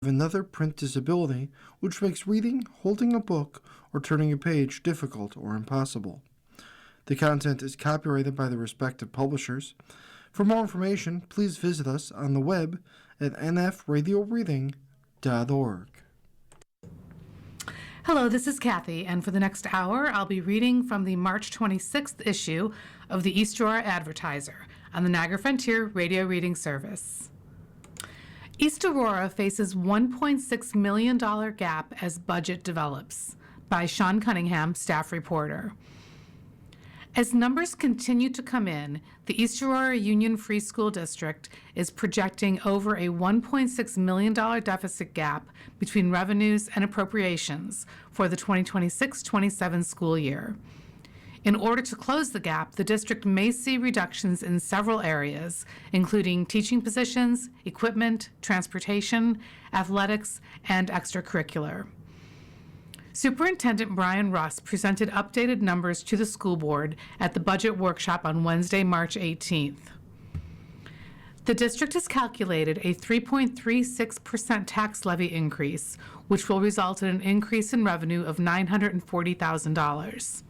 another print disability, which makes reading, holding a book, or turning a page difficult or impossible. The content is copyrighted by the respective publishers. For more information, please visit us on the web at nfradioreading.org. Hello, this is Kathy, and for the next hour, I'll be reading from the March 26th issue of the East Aurora Advertiser on the Niagara Frontier Radio Reading Service. East Aurora faces $1.6 million gap as budget develops, by Sean Cunningham, staff reporter. As numbers continue to come in, the East Aurora Union Free School District is projecting over a $1.6 million deficit gap between revenues and appropriations for the 2026-27 school year. In order to close the gap, the district may see reductions in several areas, including teaching positions, equipment, transportation, athletics, and extracurricular. Superintendent Brian Russ presented updated numbers to the school board at the budget workshop on Wednesday, March 18th. The district has calculated a 3.36% tax levy increase, which will result in an increase in revenue of $940,000.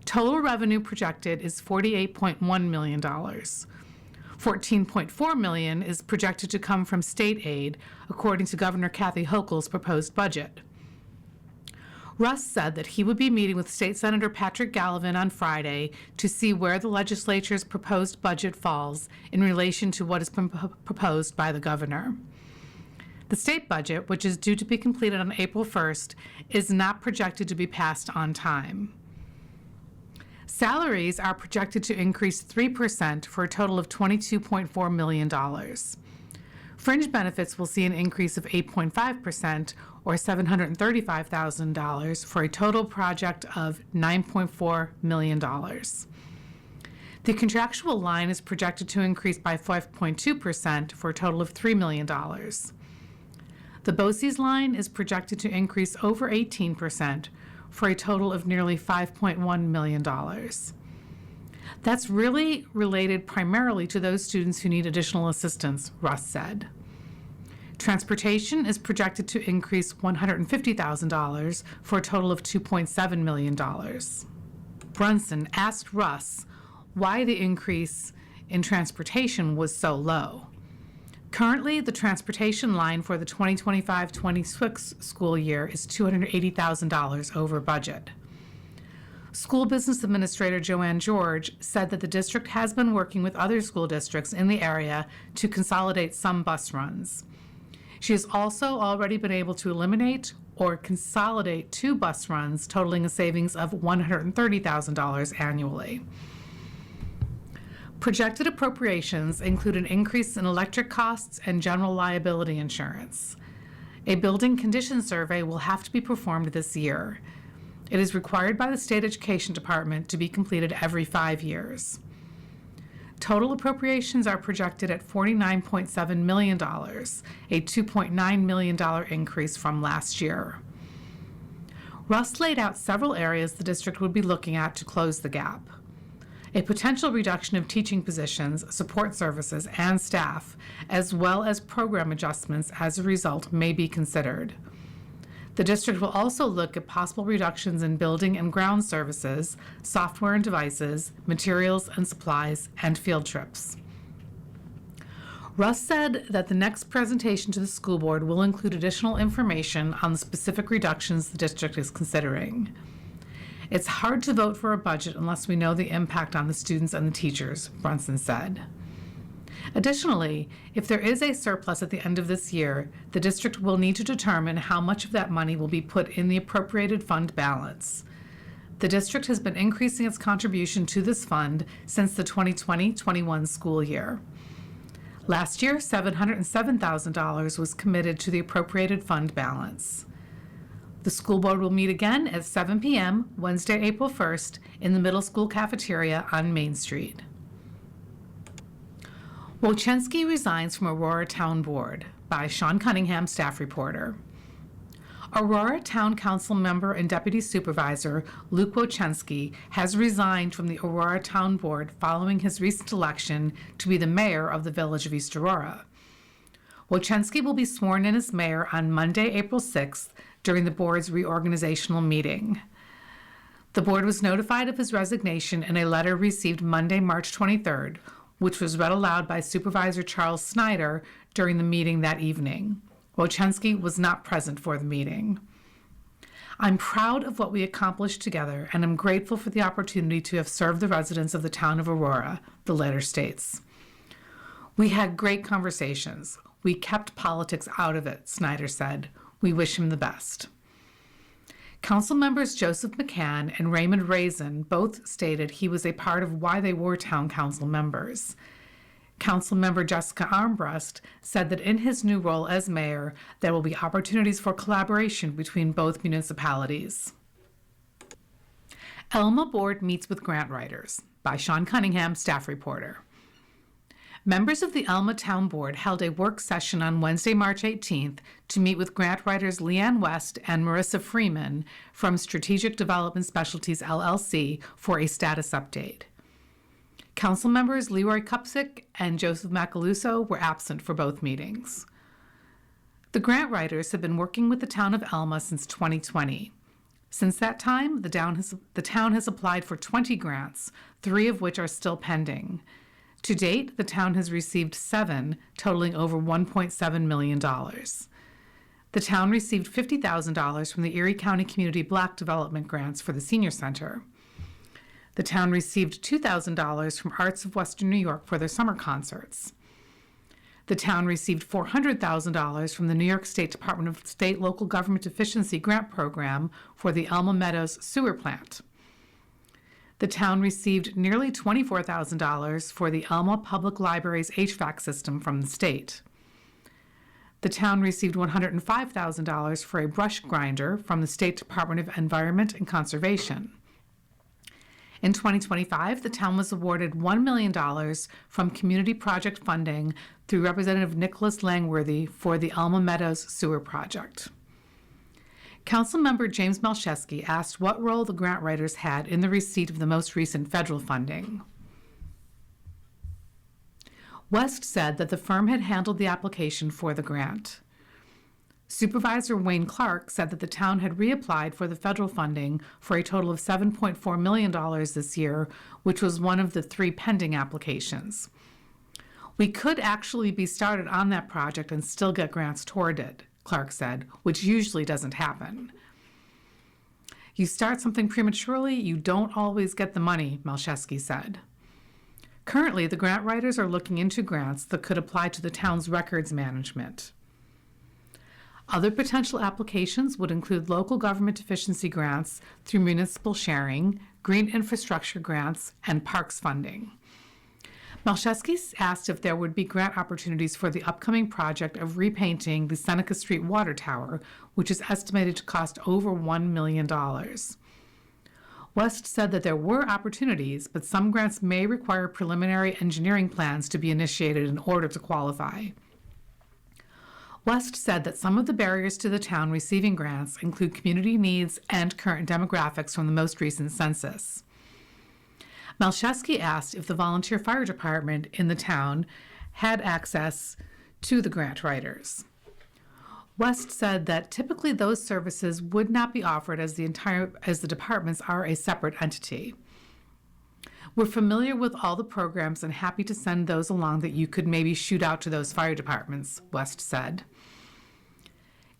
Total revenue projected is $48.1 million. $14.4 million is projected to come from state aid, according to Governor Kathy Hochul's proposed budget. Russ said that he would be meeting with State Senator Patrick Gallivan on Friday to see where the legislature's proposed budget falls in relation to what is proposed by the governor. The state budget, which is due to be completed on April 1st, is not projected to be passed on time. Salaries are projected to increase 3% for a total of $22.4 million. Fringe benefits will see an increase of 8.5%, or $735,000, for a total project of $9.4 million. The contractual line is projected to increase by 5.2% for a total of $3 million. The BOCES line is projected to increase over 18%, for a total of nearly $5.1 million. That's really related primarily to those students who need additional assistance, Russ said. Transportation is projected to increase $150,000 for a total of $2.7 million. Brunson asked Russ why the increase in transportation was so low. Currently, the transportation line for the 2025-26 school year is $280,000 over budget. School Business Administrator Joanne George said that the district has been working with other school districts in the area to consolidate some bus runs. She has also already been able to eliminate or consolidate 2 bus runs, totaling a savings of $130,000 annually. Projected appropriations include an increase in electric costs and general liability insurance. A building condition survey will have to be performed this year. It is required by the State Education Department to be completed every 5 years. Total appropriations are projected at $49.7 million, a $2.9 million increase from last year. Russ laid out several areas the district would be looking at to close the gap. A potential reduction of teaching positions, support services, and staff, as well as program adjustments as a result, may be considered. The district will also look at possible reductions in building and ground services, software and devices, materials and supplies, and field trips. Russ said that the next presentation to the school board will include additional information on the specific reductions the district is considering. It's hard to vote for a budget unless we know the impact on the students and the teachers, Brunson said. Additionally, if there is a surplus at the end of this year, the district will need to determine how much of that money will be put in the appropriated fund balance. The district has been increasing its contribution to this fund since the 2020-21 school year. Last year, $707,000 was committed to the appropriated fund balance. The school board will meet again at 7 p.m. Wednesday, April 1st in the middle school cafeteria on Main Street. Wojcinski resigns from Aurora Town Board, by Sean Cunningham, staff reporter. Aurora Town Council member and Deputy Supervisor Luke Wojcinski has resigned from the Aurora Town Board following his recent election to be the mayor of the village of East Aurora. Wojciechowski will be sworn in as mayor on Monday, April 6th, during the board's reorganizational meeting. The board was notified of his resignation in a letter received Monday, March 23rd, which was read aloud by Supervisor Charles Snyder during the meeting that evening. Wojciechowski was not present for the meeting. I'm proud of what we accomplished together, and I'm grateful for the opportunity to have served the residents of the town of Aurora, the letter states. We had great conversations. We kept politics out of it, Snyder said. We wish him the best. Council members Joseph McCann and Raymond Raisin both stated he was a part of why they were town council members. Council member Jessica Armbrust said that in his new role as mayor, there will be opportunities for collaboration between both municipalities. Elma Board meets with grant writers, by Sean Cunningham, staff reporter. Members of the Elma Town Board held a work session on Wednesday, March 18th to meet with grant writers Leanne West and Marissa Freeman from Strategic Development Specialties, LLC, for a status update. Council members Leroy Kupsik and Joseph Macaluso were absent for both meetings. The grant writers have been working with the town of Elma since 2020. Since that time, the town has applied for 20 grants, 3 of which are still pending. To date, the town has received 7, totaling over $1.7 million. The town received $50,000 from the Erie County Community Block Development Grants for the Senior Center. The town received $2,000 from Arts of Western New York for their summer concerts. The town received $400,000 from the New York State Department of State Local Government Efficiency Grant Program for the Elma Meadows Sewer Plant. The town received nearly $24,000 for the Elma Public Library's HVAC system from the state. The town received $105,000 for a brush grinder from the State Department of Environment and Conservation. In 2025, the town was awarded $1 million from community project funding through Representative Nicholas Langworthy for the Elma Meadows Sewer Project. Councilmember James Malcheski asked what role the grant writers had in the receipt of the most recent federal funding. West said that the firm had handled the application for the grant. Supervisor Wayne Clark said that the town had reapplied for the federal funding for a total of $7.4 million this year, which was one of the 3 pending applications. We could actually be started on that project and still get grants toward it, Clark said, which usually doesn't happen. You start something prematurely, you don't always get the money, Malcheski said. Currently, the grant writers are looking into grants that could apply to the town's records management. Other potential applications would include local government efficiency grants through municipal sharing, green infrastructure grants, and parks funding. Malcheski asked if there would be grant opportunities for the upcoming project of repainting the Seneca Street water tower, which is estimated to cost over $1 million. West said that there were opportunities, but some grants may require preliminary engineering plans to be initiated in order to qualify. West said that some of the barriers to the town receiving grants include community needs and current demographics from the most recent census. Malcheski asked if the volunteer fire department in the town had access to the grant writers. West said that typically those services would not be offered as the departments are a separate entity. We're familiar with all the programs and happy to send those along that you could maybe shoot out to those fire departments, West said.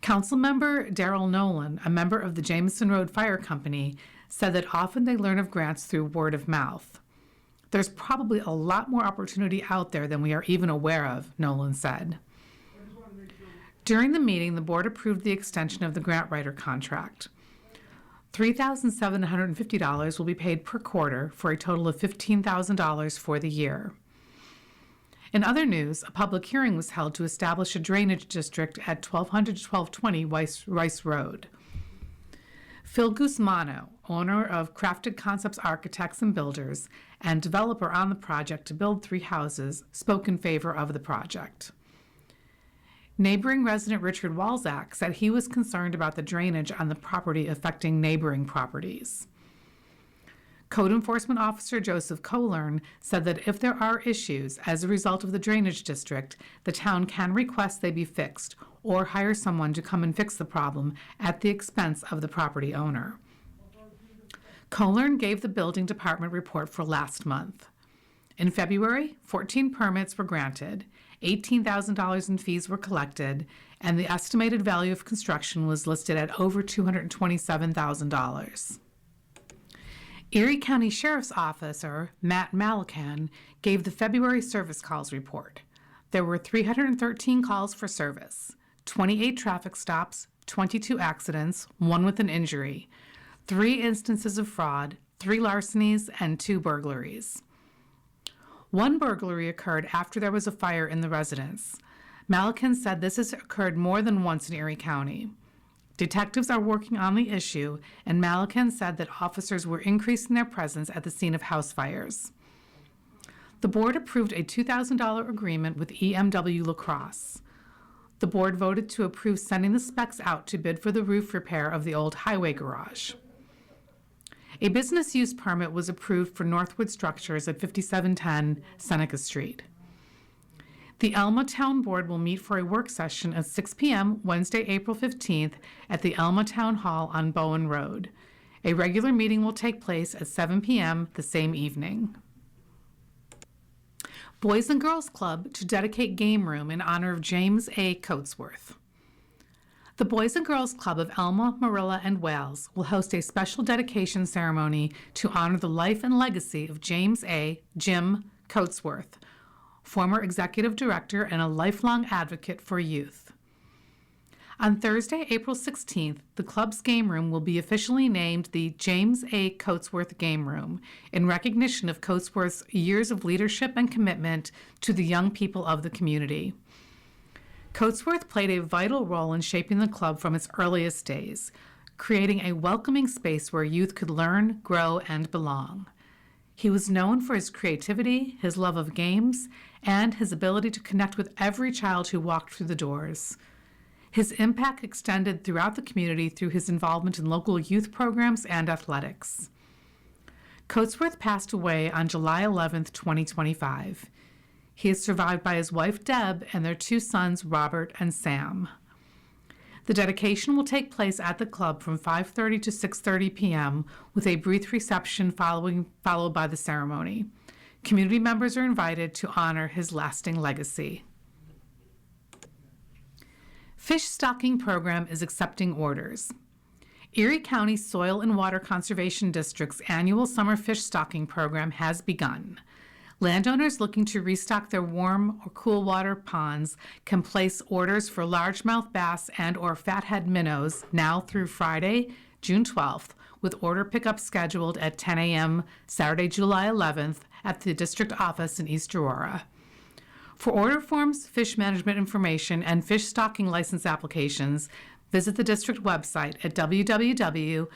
Councilmember Darrell Nolan, a member of the Jameson Road Fire Company, said that often they learn of grants through word of mouth. There's probably a lot more opportunity out there than we are even aware of, Nolan said. During the meeting, the board approved the extension of the grant writer contract. $3,750 will be paid per quarter for a total of $15,000 for the year. In other news, a public hearing was held to establish a drainage district at 1200 to 1220 Rice Road. Phil Guzmano, owner of Crafted Concepts Architects and Builders and developer on the project to build 3 houses, spoke in favor of the project. Neighboring resident Richard Walzak said he was concerned about the drainage on the property affecting neighboring properties. Code Enforcement Officer Joseph Colern said that if there are issues as a result of the drainage district, the town can request they be fixed or hire someone to come and fix the problem at the expense of the property owner. Colern gave the building department report for last month. In February, 14 permits were granted, $18,000 in fees were collected, and the estimated value of construction was listed at over $227,000. Erie County Sheriff's Officer Matt Malacan gave the February service calls report. There were 313 calls for service, 28 traffic stops, 22 accidents, 1 with an injury, 3 instances of fraud, 3 larcenies, and 2 burglaries. 1 burglary occurred after there was a fire in the residence. Malacan said this has occurred more than once in Erie County. Detectives are working on the issue, and Malacan said that officers were increasing their presence at the scene of house fires. The board approved a $2,000 agreement with EMW La Crosse. The board voted to approve sending the specs out to bid for the roof repair of the old highway garage. A business use permit was approved for Northwood Structures at 5710 Seneca Street. The Elma Town Board will meet for a work session at 6 p.m. Wednesday, April 15th at the Elma Town Hall on Bowen Road. A regular meeting will take place at 7 p.m. the same evening. Boys and Girls Club to dedicate game room in honor of James A. Coatsworth. The Boys and Girls Club of Elma, Marilla, and Wales will host a special dedication ceremony to honor the life and legacy of James A. Jim Coatsworth, former executive director and a lifelong advocate for youth. On Thursday, April 16th, the club's game room will be officially named the James A. Coatsworth Game Room in recognition of Coatsworth's years of leadership and commitment to the young people of the community. Coatsworth played a vital role in shaping the club from its earliest days, creating a welcoming space where youth could learn, grow, and belong. He was known for his creativity, his love of games, and his ability to connect with every child who walked through the doors. His impact extended throughout the community through his involvement in local youth programs and athletics. Coatsworth passed away on July 11, 2025. He is survived by his wife, Deb, and their 2 sons, Robert and Sam. The dedication will take place at the club from 5:30 to 6:30 p.m. with a brief reception followed by the ceremony. Community members are invited to honor his lasting legacy. Fish Stocking Program is accepting orders. Erie County Soil and Water Conservation District's annual summer fish stocking program has begun. Landowners looking to restock their warm or cool water ponds can place orders for largemouth bass and or fathead minnows now through Friday, June 12th, with order pickup scheduled at 10 a.m. Saturday, July 11th at the district office in East Aurora. For order forms, fish management information, and fish stocking license applications, visit the district website at www.ecswcd.org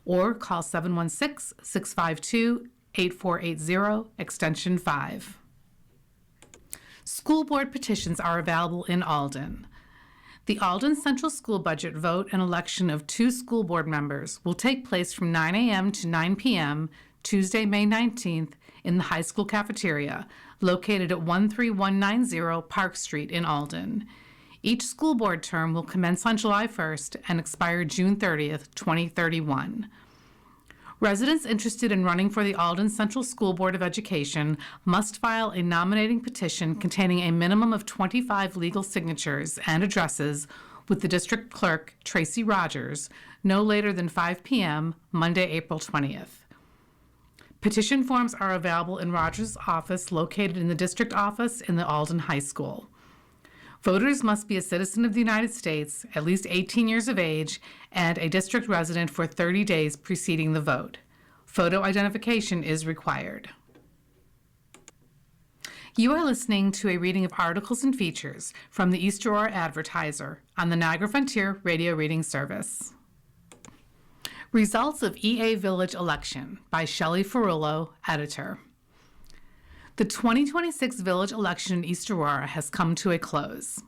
or call 716-652-8480, extension 5. School board petitions are available in Alden. The Alden Central School Budget vote and election of 2 school board members will take place from 9 a.m. to 9 p.m. Tuesday, May 19th in the high school cafeteria, located at 13190 Park Street in Alden. Each school board term will commence on July 1st and expire June 30th, 2031. Residents interested in running for the Alden Central School Board of Education must file a nominating petition containing a minimum of 25 legal signatures and addresses with the district clerk, Tracy Rogers, no later than 5 p.m. Monday, April 20th. Petition forms are available in Rogers' office located in the district office in the Alden High School. Voters must be a citizen of the United States, at least 18 years of age, and a district resident for 30 days preceding the vote. Photo identification is required. You are listening to a reading of articles and features from the East Aurora Advertiser on the Niagara Frontier Radio Reading Service. Results of EA Village Election by Shelley Ferrullo, editor. The 2026 village election in East Aurora has come to a close.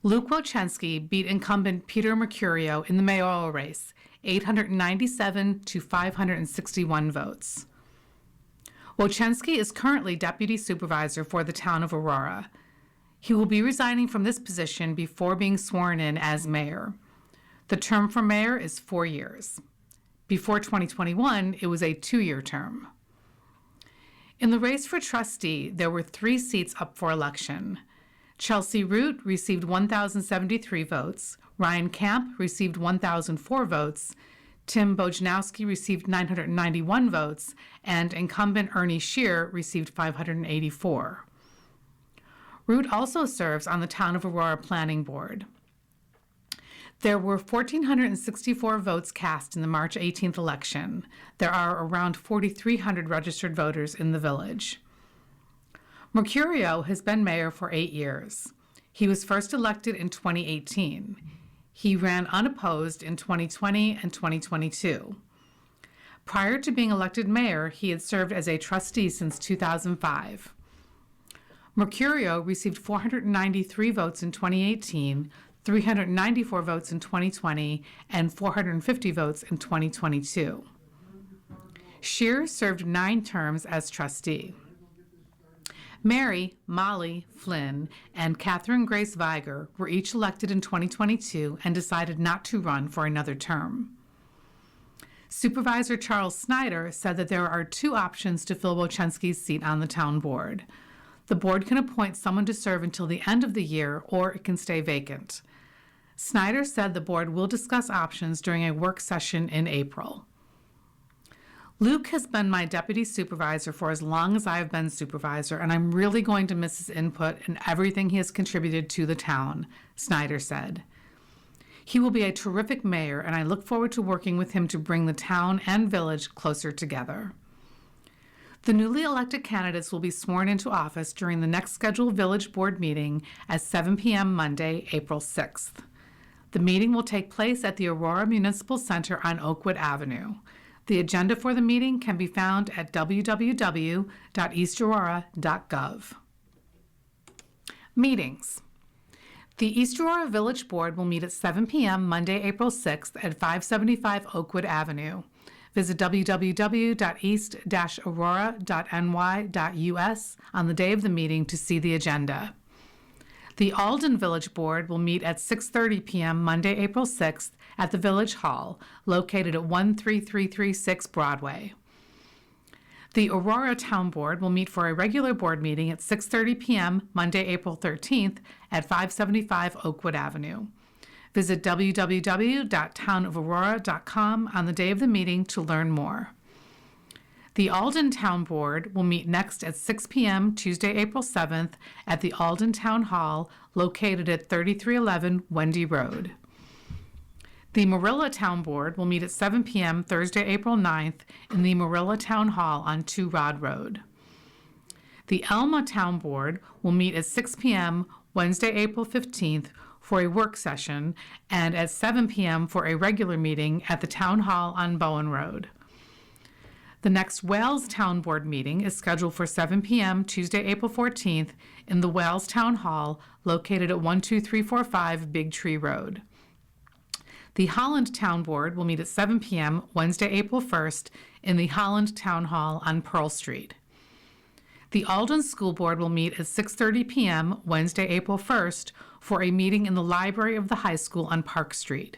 Luke Wojcinski beat incumbent Peter Mercurio in the mayoral race, 897 to 561 votes. Wojcinski is currently Deputy Supervisor for the town of Aurora. He will be resigning from this position before being sworn in as mayor. The term for mayor is 4 years. Before 2021, it was a 2-year term. In the race for trustee, there were 3 seats up for election. Chelsea Root received 1,073 votes, Ryan Camp received 1,004 votes, Tim Bojanowski received 991 votes, and incumbent Ernie Shear received 584. Root also serves on the Town of Aurora Planning Board. There were 1,464 votes cast in the March 18th election. There are around 4,300 registered voters in the village. Mercurio has been mayor for 8 years. He was first elected in 2018. He ran unopposed in 2020 and 2022. Prior to being elected mayor, he had served as a trustee since 2005. Mercurio received 493 votes in 2018, 394 votes in 2020, and 450 votes in 2022. Shear served 9 terms as trustee. Mary, Molly, Flynn, and Catherine Grace Viger were each elected in 2022 and decided not to run for another term. Supervisor Charles Snyder said that there are 2 options to fill Wojcinski's seat on the town board. The board can appoint someone to serve until the end of the year, or it can stay vacant. Snyder said the board will discuss options during a work session in April. Luke has been my deputy supervisor for as long as I have been supervisor, and I'm really going to miss his input and everything he has contributed to the town, Snyder said. He will be a terrific mayor, and I look forward to working with him to bring the town and village closer together. The newly elected candidates will be sworn into office during the next scheduled village board meeting at 7 p.m. Monday, April 6th. The meeting will take place at the Aurora Municipal Center on Oakwood Avenue. The agenda for the meeting can be found at www.eastaurora.gov. Meetings. The East Aurora Village Board will meet at 7 p.m. Monday, April 6th at 575 Oakwood Avenue. Visit www.east-aurora.ny.us on the day of the meeting to see the agenda. The Alden Village Board will meet at 6:30 p.m. Monday, April 6th at the Village Hall, located at 13336 Broadway. The Aurora Town Board will meet for a regular board meeting at 6:30 p.m. Monday, April 13th at 575 Oakwood Avenue. Visit www.townofaurora.com on the day of the meeting to learn more. The Alden Town Board will meet next at 6 p.m. Tuesday, April 7th at the Alden Town Hall, located at 3311 Wendy Road. The Marilla Town Board will meet at 7 p.m. Thursday, April 9th in the Marilla Town Hall on 2 Rod Road. The Elma Town Board will meet at 6 p.m. Wednesday, April 15th for a work session and at 7 p.m. for a regular meeting at the Town Hall on Bowen Road. The next Wales Town Board meeting is scheduled for 7 p.m. Tuesday, April 14th in the Wales Town Hall, located at 12345 Big Tree Road. The Holland Town Board will meet at 7 p.m. Wednesday, April 1st in the Holland Town Hall on Pearl Street. The Alden School Board will meet at 6:30 p.m. Wednesday, April 1st for a meeting in the library of the high school on Park Street.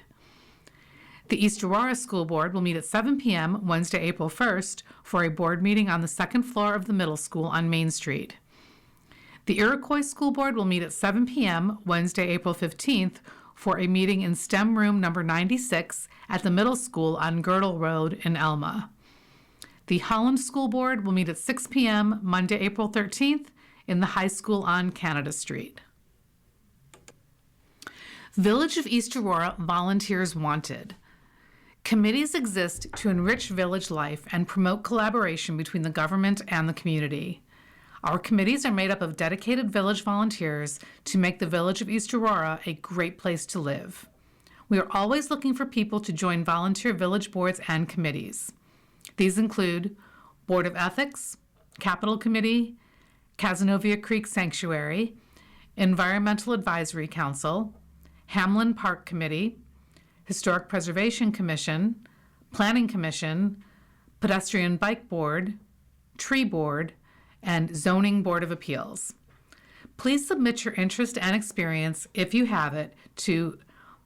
The East Aurora School Board will meet at 7 p.m. Wednesday, April 1st for a board meeting on the second floor of the middle school on Main Street. The Iroquois School Board will meet at 7 p.m. Wednesday, April 15th for a meeting in STEM Room number 96 at the middle school on Girdle Road in Elma. The Holland School Board will meet at 6 p.m. Monday, April 13th in the high school on Canada Street. Village of East Aurora Volunteers Wanted. Committees exist to enrich village life and promote collaboration between the government and the community. Our committees are made up of dedicated village volunteers to make the Village of East Aurora a great place to live. We are always looking for people to join volunteer village boards and committees. These include Board of Ethics, Capital Committee, Cazenovia Creek Sanctuary, Environmental Advisory Council, Hamlin Park Committee, Historic Preservation Commission, Planning Commission, Pedestrian Bike Board, Tree Board, and Zoning Board of Appeals. Please submit your interest and experience, if you have it, to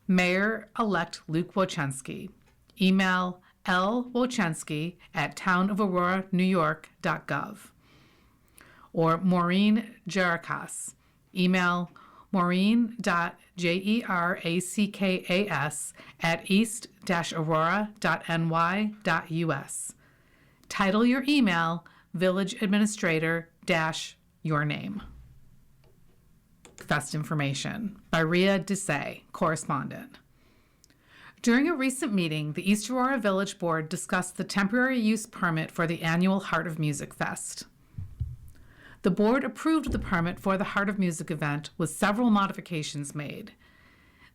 Mayor-elect Luke Wojcinski. Email lwojcinski@townofauroranewyork.gov. Or Maureen Jarakas. Email maureen.jerakas@east-aurora.ny.us. Title your email, Village Administrator - your name. Fest information by Ria Desai, correspondent. During a recent meeting, the East Aurora Village Board discussed the temporary use permit for the annual Heart of Music Fest. The board approved the permit for the Heart of Music event with several modifications made.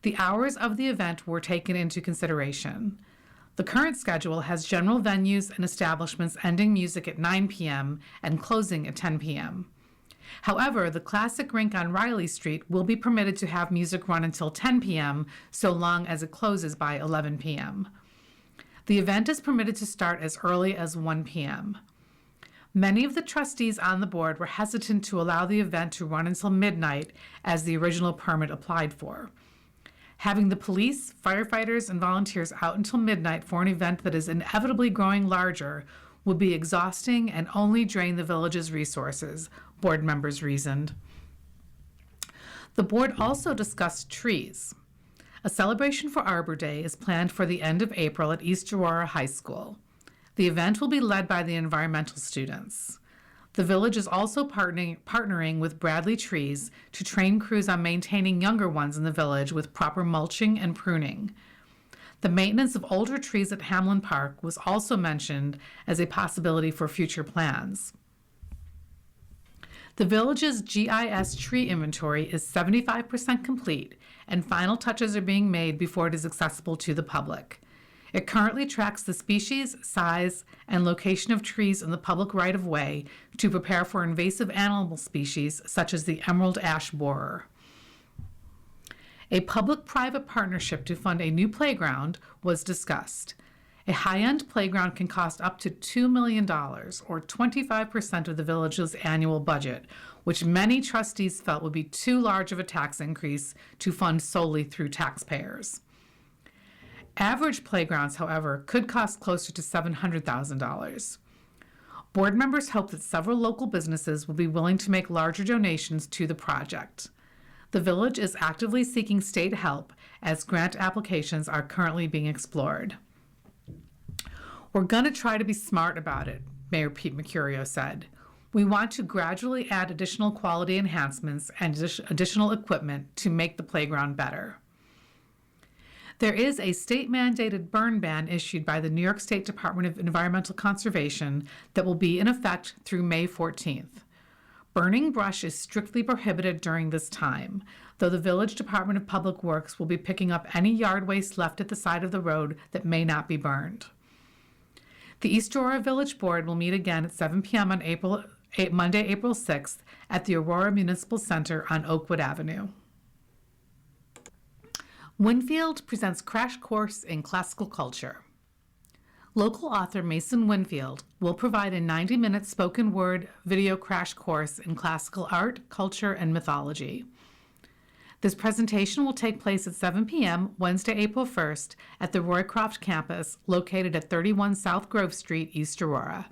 The hours of the event were taken into consideration. The current schedule has general venues and establishments ending music at 9 p.m. and closing at 10 p.m. However, the Classic Rink on Riley Street will be permitted to have music run until 10 p.m. so long as it closes by 11 p.m. The event is permitted to start as early as 1 p.m. Many of the trustees on the board were hesitant to allow the event to run until midnight as the original permit applied for. Having the police, firefighters, and volunteers out until midnight for an event that is inevitably growing larger would be exhausting and only drain the village's resources, board members reasoned. The board also discussed trees. A celebration for Arbor Day is planned for the end of April at East Aurora High School. The event will be led by the environmental students. The village is also partnering with Bradley Trees to train crews on maintaining younger ones in the village with proper mulching and pruning. The maintenance of older trees at Hamlin Park was also mentioned as a possibility for future plans. The village's GIS tree inventory is 75% complete, and final touches are being made before it is accessible to the public. It currently tracks the species, size, and location of trees in the public right-of-way to prepare for invasive animal species such as the emerald ash borer. A public-private partnership to fund a new playground was discussed. A high-end playground can cost up to $2 million, or 25% of the village's annual budget, which many trustees felt would be too large of a tax increase to fund solely through taxpayers. Average playgrounds, however, could cost closer to $700,000. Board members hope that several local businesses will be willing to make larger donations to the project. The village is actively seeking state help as grant applications are currently being explored. We're going to try to be smart about it, Mayor Pete Mercurio said. We want to gradually add additional quality enhancements and additional equipment to make the playground better. There is a state-mandated burn ban issued by the New York State Department of Environmental Conservation that will be in effect through May 14th. Burning brush is strictly prohibited during this time, though the Village Department of Public Works will be picking up any yard waste left at the side of the road that may not be burned. The East Aurora Village Board will meet again at 7 p.m. on Monday, April 6th at the Aurora Municipal Center on Oakwood Avenue. Winfield presents Crash Course in Classical Culture. Local author Mason Winfield will provide a 90-minute spoken word video crash course in classical art, culture, and mythology. This presentation will take place at 7 p.m. Wednesday, April 1st at the Roycroft campus located at 31 South Grove Street, East Aurora.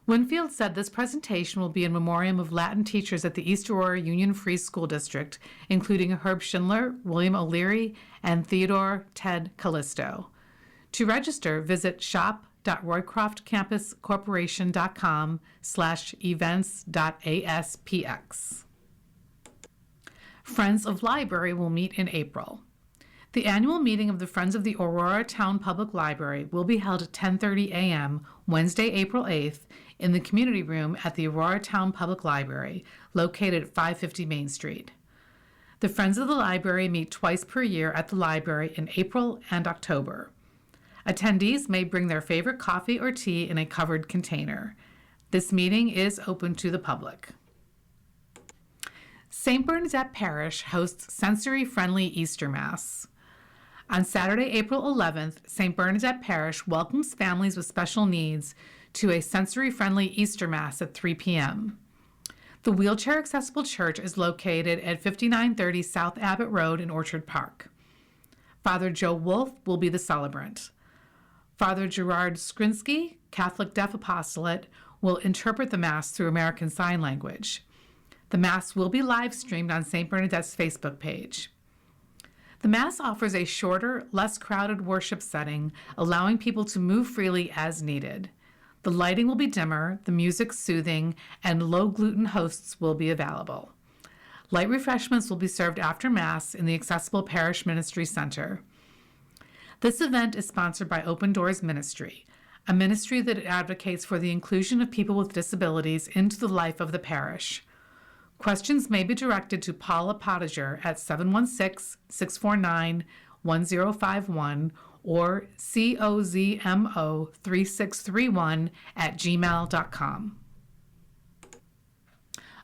Winfield said this presentation will be in memoriam of Latin teachers at the East Aurora Union Free School District, including Herb Schindler, William O'Leary, and Theodore Ted Callisto. To register, visit shop.roycroftcampuscorporation.com/events.aspx. Friends of Library will meet in April. The annual meeting of the Friends of the Aurora Town Public Library will be held at 10:30 a.m. Wednesday, April 8th in the community room at the Aurora Town Public Library, located at 550 Main Street. The Friends of the Library meet twice per year at the library in April and October. Attendees may bring their favorite coffee or tea in a covered container. This meeting is open to the public. St. Bernadette Parish hosts sensory-friendly Easter Mass. On Saturday, April 11th, St. Bernadette Parish welcomes families with special needs to a sensory-friendly Easter Mass at 3 p.m. The wheelchair-accessible church is located at 5930 South Abbott Road in Orchard Park. Father Joe Wolf will be the celebrant. Father Gerard Skrinsky, Catholic Deaf Apostolate, will interpret the Mass through American Sign Language. The Mass will be live-streamed on St. Bernadette's Facebook page. The Mass offers a shorter, less crowded worship setting, allowing people to move freely as needed. The lighting will be dimmer, the music soothing, and low-gluten hosts will be available. Light refreshments will be served after Mass in the Accessible Parish Ministry Center. This event is sponsored by Open Doors Ministry, a ministry that advocates for the inclusion of people with disabilities into the life of the parish. Questions may be directed to Paula Potager at 716-649-1051 or cozmo3631@gmail.com.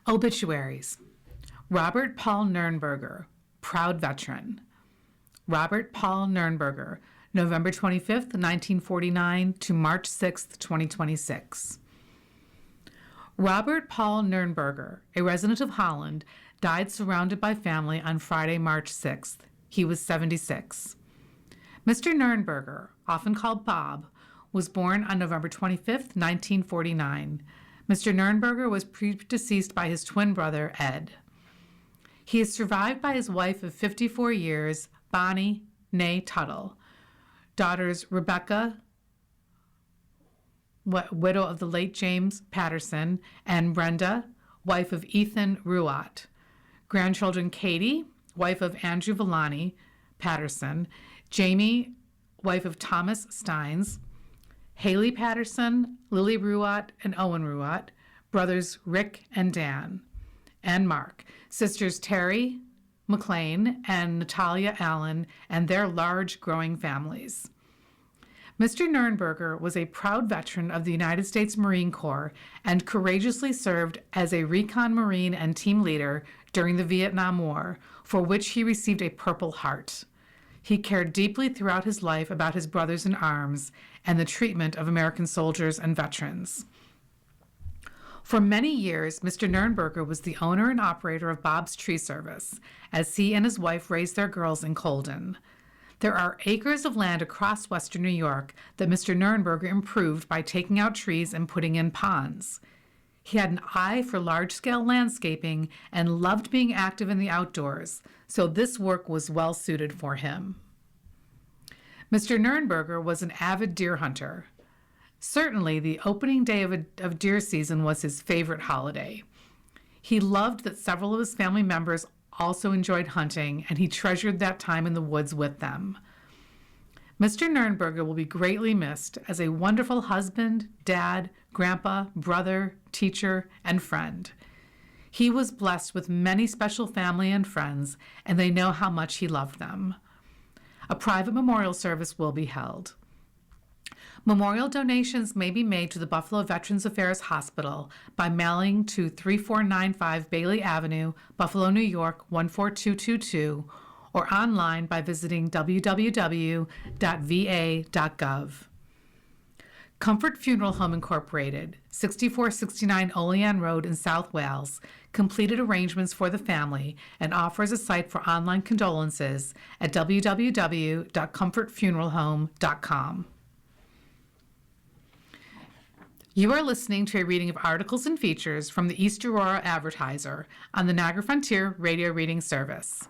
Obituaries. Robert Paul Nernberger, proud veteran. Robert Paul Nernberger, November 25th, 1949 to March 6th, 2026. Robert Paul Nernberger, a resident of Holland, died surrounded by family on Friday, March 6th. He was 76. Mr. Nernberger, often called Bob, was born on November 25th, 1949. Mr. Nernberger was predeceased by his twin brother, Ed. He is survived by his wife of 54 years, Bonnie, née Tuttle, daughters Rebecca, widow of the late James Patterson, and Brenda, wife of Ethan Ruat. Grandchildren Katie, wife of Andrew Villani Patterson, Jamie, wife of Thomas Steins, Haley Patterson, Lily Ruat, and Owen Ruat, brothers Rick and Dan, and Mark, sisters Terry McLean and Natalia Allen, and their large growing families. Mr. Nernberger was a proud veteran of the United States Marine Corps and courageously served as a recon Marine and team leader during the Vietnam War, for which he received a Purple Heart. He cared deeply throughout his life about his brothers in arms and the treatment of American soldiers and veterans. For many years, Mr. Nernberger was the owner and operator of Bob's Tree Service, as he and his wife raised their girls in Colden. There are acres of land across western New York that Mr. Nernberger improved by taking out trees and putting in ponds. He had an eye for large-scale landscaping and loved being active in the outdoors, so this work was well suited for him. Mr. Nernberger was an avid deer hunter. Certainly, the opening day of deer season was his favorite holiday. He loved that several of his family members also enjoyed hunting, and he treasured that time in the woods with them. Mr. Nernberger will be greatly missed as a wonderful husband, dad, grandpa, brother, teacher, and friend. He was blessed with many special family and friends, and they know how much he loved them. A private memorial service will be held. Memorial donations may be made to the Buffalo Veterans Affairs Hospital by mailing to 3495 Bailey Avenue, Buffalo, New York 14222, or online by visiting www.va.gov. Comfort Funeral Home Incorporated, 6469 Olean Road in South Wales, completed arrangements for the family and offers a site for online condolences at www.comfortfuneralhome.com. You are listening to a reading of articles and features from the East Aurora Advertiser on the Niagara Frontier Radio Reading Service.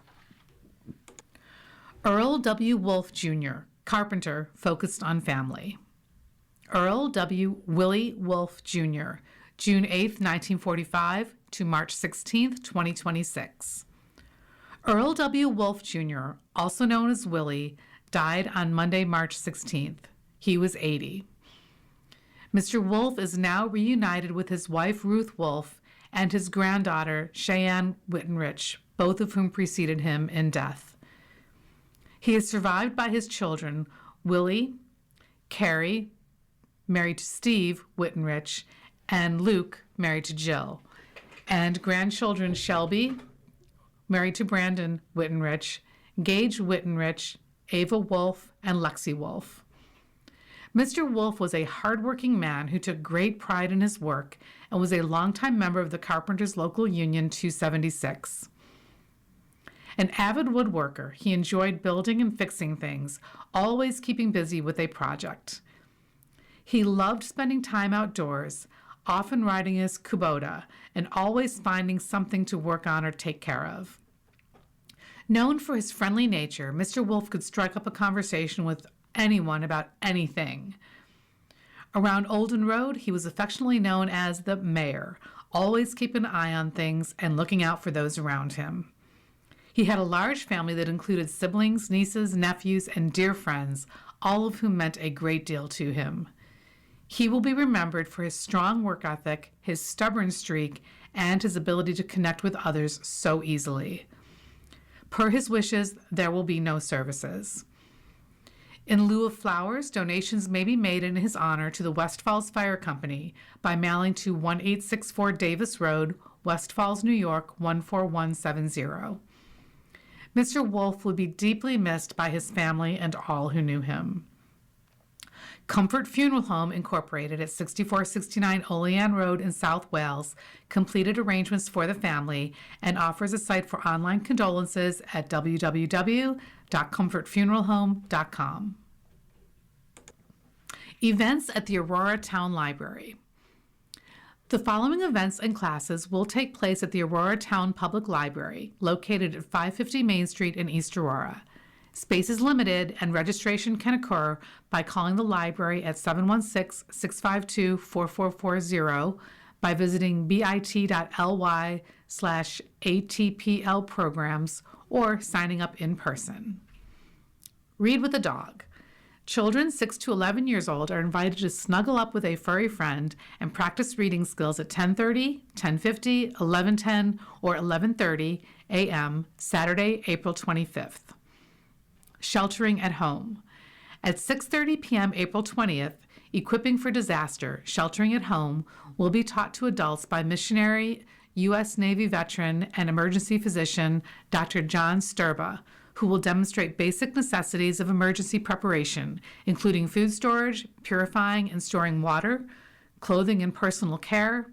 Earl W. Wolfe, Jr., carpenter focused on family. Earl W. Willie Wolfe, Jr., June 8, 1945 to March 16, 2026. Earl W. Wolfe, Jr., also known as Willie, died on Monday, March 16th. He was 80. Mr. Wolfe is now reunited with his wife, Ruth Wolfe, and his granddaughter, Cheyenne Wittenrich, both of whom preceded him in death. He is survived by his children, Willie, Carrie, married to Steve Wittenrich, and Luke, married to Jill, and grandchildren Shelby, married to Brandon Wittenrich, Gage Wittenrich, Ava Wolf, and Lexi Wolf. Mr. Wolf was a hardworking man who took great pride in his work and was a longtime member of the Carpenters Local Union 276. An avid woodworker, he enjoyed building and fixing things, always keeping busy with a project. He loved spending time outdoors, often riding his Kubota, and always finding something to work on or take care of. Known for his friendly nature, Mr. Wolf could strike up a conversation with anyone about anything. Around Olden Road, he was affectionately known as the Mayor, always keeping an eye on things and looking out for those around him. He had a large family that included siblings, nieces, nephews, and dear friends, all of whom meant a great deal to him. He will be remembered for his strong work ethic, his stubborn streak, and his ability to connect with others so easily. Per his wishes, there will be no services. In lieu of flowers, donations may be made in his honor to the West Falls Fire Company by mailing to 1864 Davis Road, West Falls, New York 14170. Mr. Wolf would be deeply missed by his family and all who knew him. Comfort Funeral Home Incorporated at 6469 Olean Road in South Wales completed arrangements for the family and offers a site for online condolences at www.comfortfuneralhome.com. Events at the Aurora Town Library. The following events and classes will take place at the Aurora Town Public Library, located at 550 Main Street in East Aurora. Space is limited and registration can occur by calling the library at 716-652-4440, by visiting bit.ly/ATPL programs, or signing up in person. Read with a dog. Children 6 to 11 years old are invited to snuggle up with a furry friend and practice reading skills at 10:30, 10:50, 11:10, or 11:30 a.m. Saturday, April 25th. Sheltering at home. At 6:30 p.m. April 20th, Equipping for Disaster, Sheltering at Home will be taught to adults by missionary, U.S. Navy veteran, and emergency physician Dr. John Sturba, who will demonstrate basic necessities of emergency preparation, including food storage, purifying and storing water, clothing and personal care,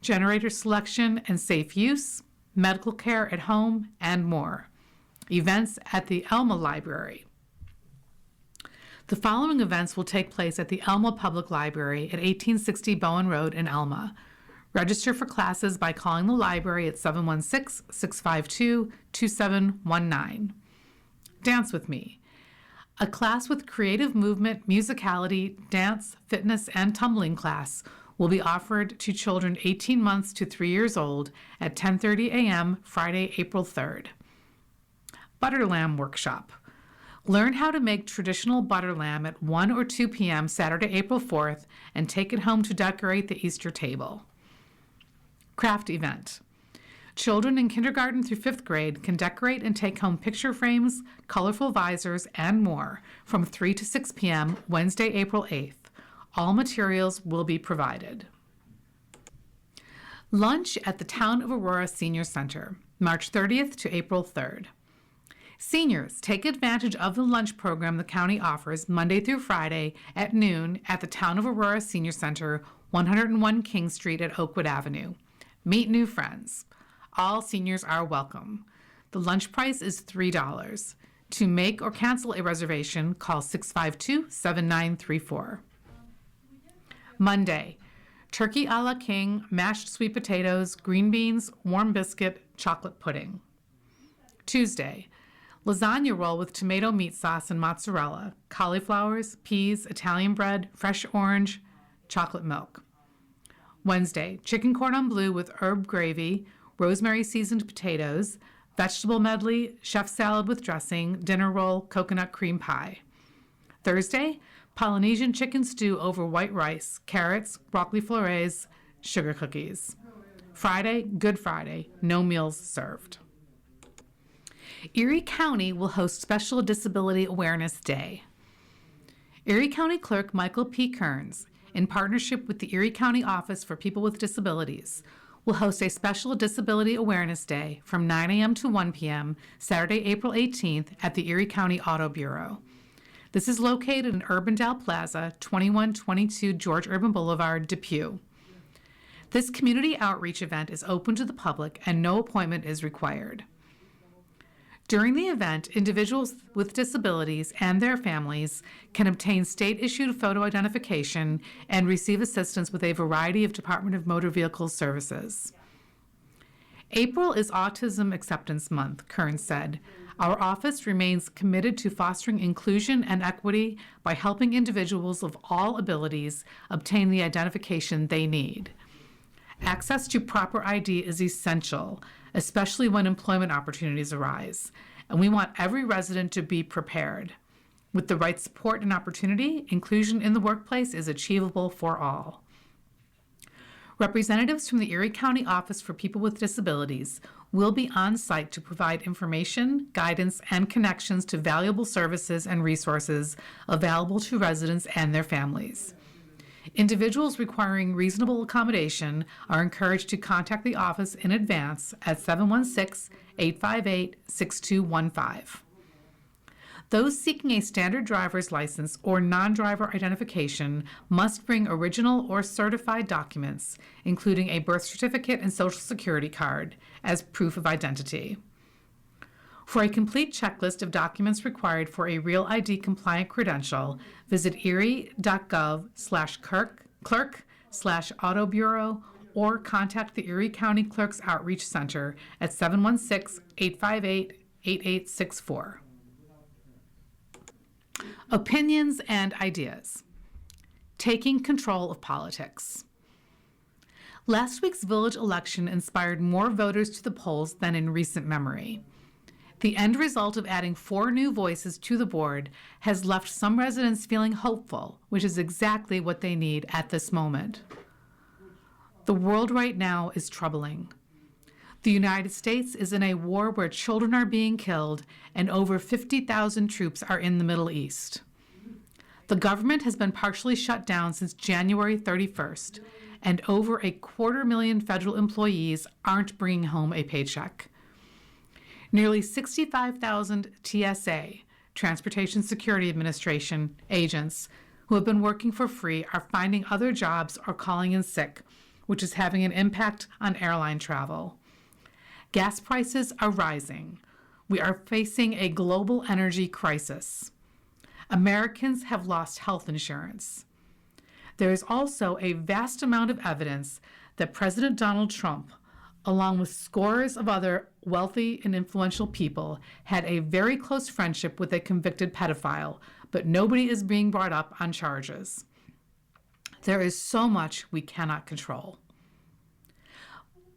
generator selection and safe use, medical care at home, and more. Events at the Elma Library. The following events will take place at the Elma Public Library at 1860 Bowen Road in Elma. Register for classes by calling the library at 716-652-2719. Dance with Me. A class with creative movement, musicality, dance, fitness, and tumbling class will be offered to children 18 months to 3 years old at 10:30 a.m. Friday, April 3rd. Butter Lamb Workshop. Learn how to make traditional butter lamb at 1 or 2 p.m. Saturday, April 4th, and take it home to decorate the Easter table. Craft event. Children in kindergarten through 5th grade can decorate and take home picture frames, colorful visors, and more from 3 to 6 p.m. Wednesday, April 8th. All materials will be provided. Lunch at the Town of Aurora Senior Center, March 30th to April 3rd. Seniors, take advantage of the lunch program the county offers Monday through Friday at noon at the Town of Aurora Senior Center, 101 King Street at Oakwood Avenue. Meet new friends. All seniors are welcome. The lunch price is $3. To make or cancel a reservation, call 652-7934. Monday, turkey a la king, mashed sweet potatoes, green beans, warm biscuit, chocolate pudding. Tuesday, lasagna roll with tomato meat sauce and mozzarella, cauliflowers, peas, Italian bread, fresh orange, chocolate milk. Wednesday, chicken cordon bleu with herb gravy, rosemary seasoned potatoes, vegetable medley, chef salad with dressing, dinner roll, coconut cream pie. Thursday, Polynesian chicken stew over white rice, carrots, broccoli florets, sugar cookies. Friday, Good Friday, no meals served. Erie County will host Special Disability Awareness Day. Erie County Clerk Michael P. Kearns, in partnership with the Erie County Office for People with Disabilities, will host a special Disability Awareness Day from 9 a.m. to 1 p.m. Saturday, April 18th at the Erie County Auto Bureau. This is located in Urbandale Plaza, 2122 George Urban Boulevard, Depew. This community outreach event is open to the public and no appointment is required. During the event, individuals with disabilities and their families can obtain state-issued photo identification and receive assistance with a variety of Department of Motor Vehicles services. April is Autism Acceptance Month, Kearns said. Our office remains committed to fostering inclusion and equity by helping individuals of all abilities obtain the identification they need. Access to proper ID is essential, especially when employment opportunities arise, and we want every resident to be prepared. With the right support and opportunity, inclusion in the workplace is achievable for all. Representatives from the Erie County Office for People with Disabilities will be on site to provide information, guidance, and connections to valuable services and resources available to residents and their families. Individuals requiring reasonable accommodation are encouraged to contact the office in advance at 716-858-6215. Those seeking a standard driver's license or non-driver identification must bring original or certified documents, including a birth certificate and Social Security card, as proof of identity. For a complete checklist of documents required for a Real ID compliant credential, visit erie.gov/clerk/autobureau or contact the Erie County Clerk's Outreach Center at 716-858-8864. Opinions and ideas. Taking control of politics. Last week's village election inspired more voters to the polls than in recent memory. The end result of adding 4 new voices to the board has left some residents feeling hopeful, which is exactly what they need at this moment. The world right now is troubling. The United States is in a war where children are being killed and over 50,000 troops are in the Middle East. The government has been partially shut down since January 31st, and over 250,000 federal employees aren't bringing home a paycheck. Nearly 65,000 TSA, Transportation Security Administration, agents who have been working for free are finding other jobs or calling in sick, which is having an impact on airline travel. Gas prices are rising. We are facing a global energy crisis. Americans have lost health insurance. There is also a vast amount of evidence that President Donald Trump, along with scores of other wealthy and influential people, had a very close friendship with a convicted pedophile, but nobody is being brought up on charges. There is so much we cannot control.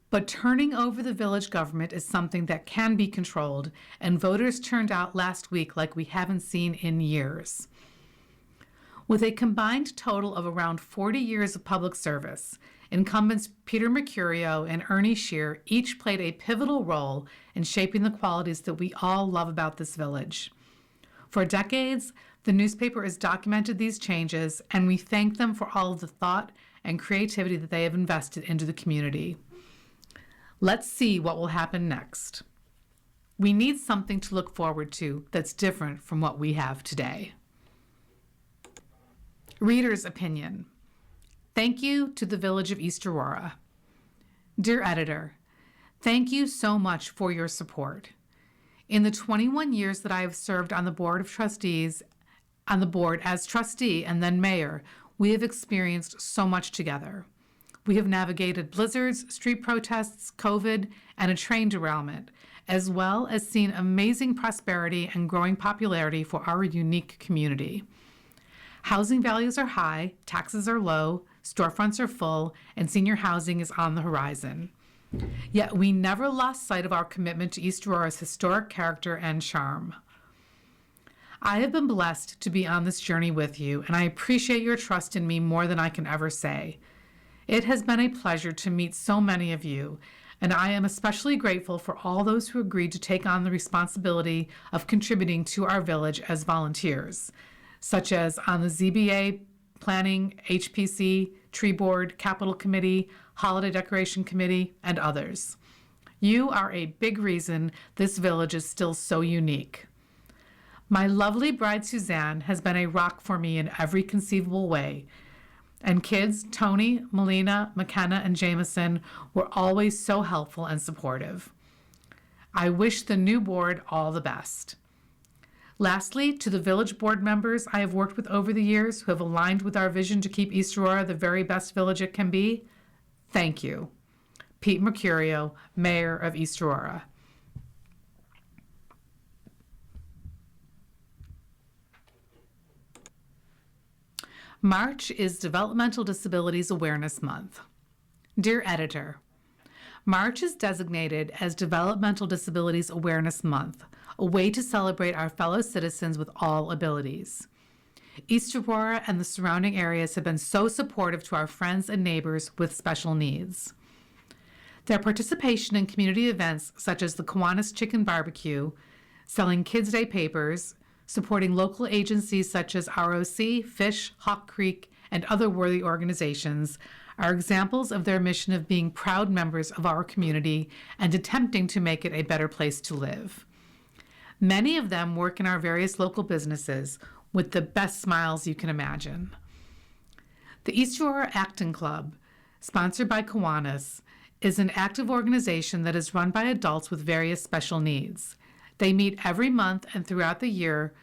But turning over the village government is something that can be controlled, and voters turned out last week like we haven't seen in years. With a combined total of around 40 years of public service, incumbents Peter Mercurio and Ernie Shear each played a pivotal role in shaping the qualities that we all love about this village. For decades, the newspaper has documented these changes, and we thank them for all of the thought and creativity that they have invested into the community. Let's see what will happen next. We need something to look forward to that's different from what we have today. Reader's opinion. Thank you to the Village of East Aurora. Dear Editor, thank you so much for your support. In the 21 years that I have served on the Board of Trustees, on the board as trustee and then mayor, we have experienced so much together. We have navigated blizzards, street protests, COVID, and a train derailment, as well as seen amazing prosperity and growing popularity for our unique community. Housing values are high, taxes are low, storefronts are full, and senior housing is on the horizon. Yet we never lost sight of our commitment to East Aurora's historic character and charm. I have been blessed to be on this journey with you, and I appreciate your trust in me more than I can ever say. It has been a pleasure to meet so many of you, and I am especially grateful for all those who agreed to take on the responsibility of contributing to our village as volunteers, such as on the ZBA, Planning, HPC, Tree Board, Capital Committee, Holiday Decoration Committee, and others. You are a big reason this village is still so unique. My lovely bride Suzanne has been a rock for me in every conceivable way. And kids, Tony, Melina, McKenna, and Jameson were always so helpful and supportive. I wish the new board all the best. Lastly, to the village board members I have worked with over the years who have aligned with our vision to keep East Aurora the very best village it can be, thank you. Pete Mercurio, Mayor of East Aurora. March is Developmental Disabilities Awareness Month. Dear Editor, March is designated as Developmental Disabilities Awareness Month, a way to celebrate our fellow citizens with all abilities. East Aurora and the surrounding areas have been so supportive to our friends and neighbors with special needs. Their participation in community events such as the Kiwanis Chicken Barbecue, selling Kids Day papers, supporting local agencies such as ROC, Fish, Hawk Creek, and other worthy organizations are examples of their mission of being proud members of our community and attempting to make it a better place to live. Many of them work in our various local businesses with the best smiles you can imagine. The East Aurora Acton Club, sponsored by Kiwanis, is an active organization that is run by adults with various special needs. They meet every month and throughout the year,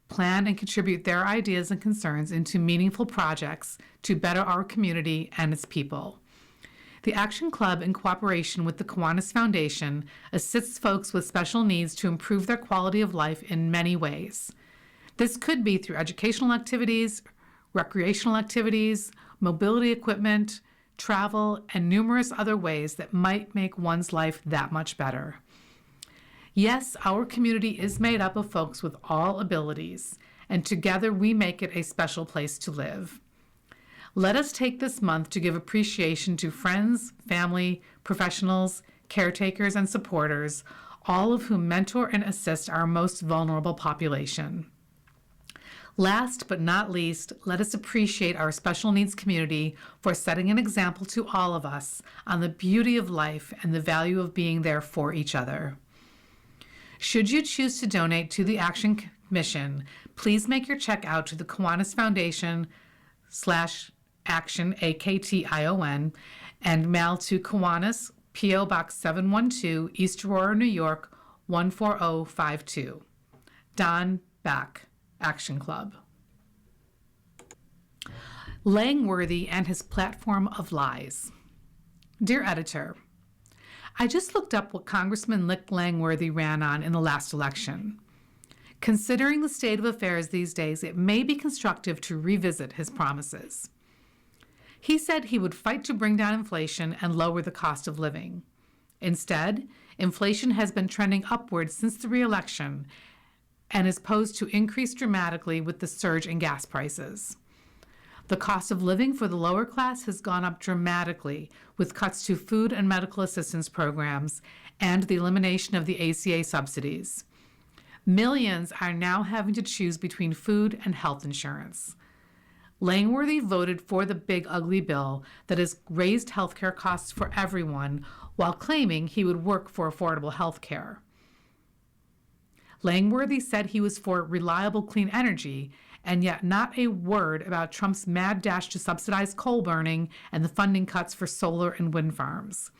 plan and contribute their ideas and concerns into meaningful projects to better our community and its people. The Action Club, in cooperation with the Kiwanis Foundation, assists folks with special needs to improve their quality of life in many ways. This could be through educational activities, recreational activities, mobility equipment, travel, and numerous other ways that might make one's life that much better. Yes, our community is made up of folks with all abilities, and together we make it a special place to live. Let us take this month to give appreciation to friends, family, professionals, caretakers, and supporters, all of whom mentor and assist our most vulnerable population. Last but not least, let us appreciate our special needs community for setting an example to all of us on the beauty of life and the value of being there for each other. Should you choose to donate to the Action Mission, please make your check out to the Kiwanis Foundation /Action, AKTION, and mail to Kiwanis, P.O. Box 712, East Aurora, New York, 14052. Don Beck, Action Club. Langworthy and his platform of lies. Dear Editor, I just looked up what Congressman Lick Langworthy ran on in the last election. Considering the state of affairs these days, it may be constructive to revisit his promises. He said he would fight to bring down inflation and lower the cost of living. Instead, inflation has been trending upward since the re-election and is posed to increase dramatically with the surge in gas prices. The cost of living for the lower class has gone up dramatically with cuts to food and medical assistance programs and the elimination of the ACA subsidies. Millions are now having to choose between food and health insurance. Langworthy voted for the big ugly bill that has raised healthcare costs for everyone while claiming he would work for affordable health care. Langworthy said he was for reliable clean energy, and yet not a word about Trump's mad dash to subsidize coal burning and the funding cuts for solar and wind farms.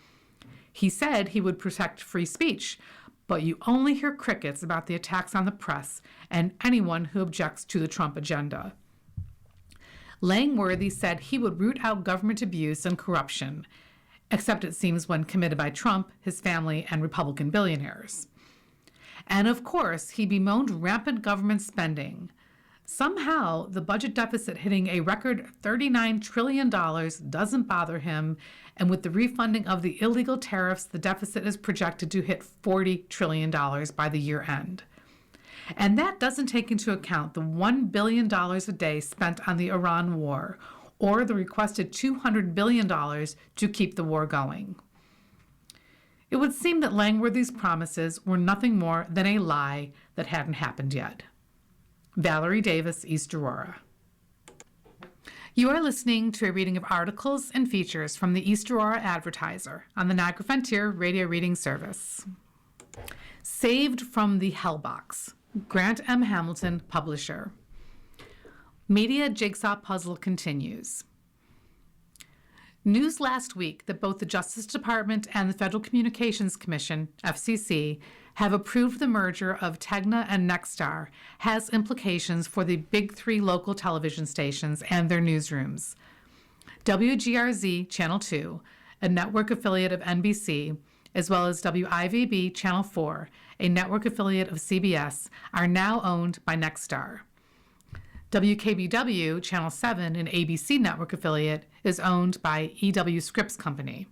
He said he would protect free speech, but you only hear crickets about the attacks on the press and anyone who objects to the Trump agenda. Langworthy said he would root out government abuse and corruption, except it seems when committed by Trump, his family, and Republican billionaires. And of course, he bemoaned rampant government spending. Somehow, the budget deficit hitting a record $39 trillion doesn't bother him, and with the refunding of the illegal tariffs, the deficit is projected to hit $40 trillion by the year end. And that doesn't take into account the $1 billion a day spent on the Iran war, or the requested $200 billion to keep the war going. It would seem that Langworthy's promises were nothing more than a lie that hadn't happened yet. Valerie Davis, East Aurora. You are listening to a reading of articles and features from the East Aurora Advertiser on the Niagara Frontier Radio Reading Service. Saved from the Hellbox, Grant M. Hamilton, publisher. Media Jigsaw Puzzle continues. News last week that both the Justice Department and the Federal Communications Commission, FCC, have approved the merger of Tegna and Nexstar has implications for the big three local television stations and their newsrooms. WGRZ Channel 2, a network affiliate of NBC, as well as WIVB Channel 4, a network affiliate of CBS, are now owned by Nexstar. WKBW Channel 7, an ABC network affiliate, is owned by EW Scripps Company.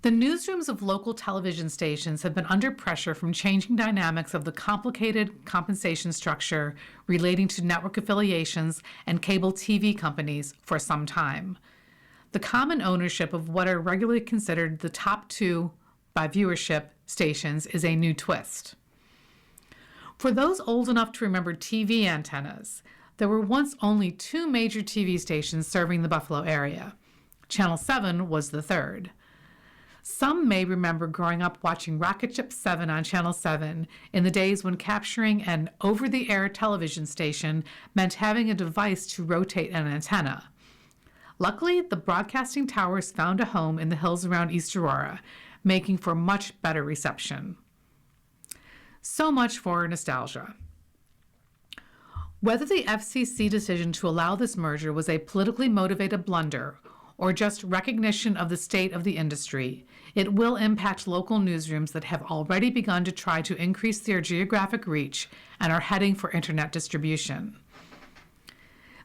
The newsrooms of local television stations have been under pressure from changing dynamics of the complicated compensation structure relating to network affiliations and cable TV companies for some time. The common ownership of what are regularly considered the top two by viewership stations is a new twist. For those old enough to remember TV antennas, there were once only two major TV stations serving the Buffalo area. Channel 7 was the third. Some may remember growing up watching Rocket Ship 7 on Channel 7 in the days when capturing an over-the-air television station meant having a device to rotate an antenna. Luckily, the broadcasting towers found a home in the hills around East Aurora, making for much better reception. So much for nostalgia. Whether the FCC decision to allow this merger was a politically motivated blunder or just recognition of the state of the industry, it will impact local newsrooms that have already begun to try to increase their geographic reach and are heading for internet distribution.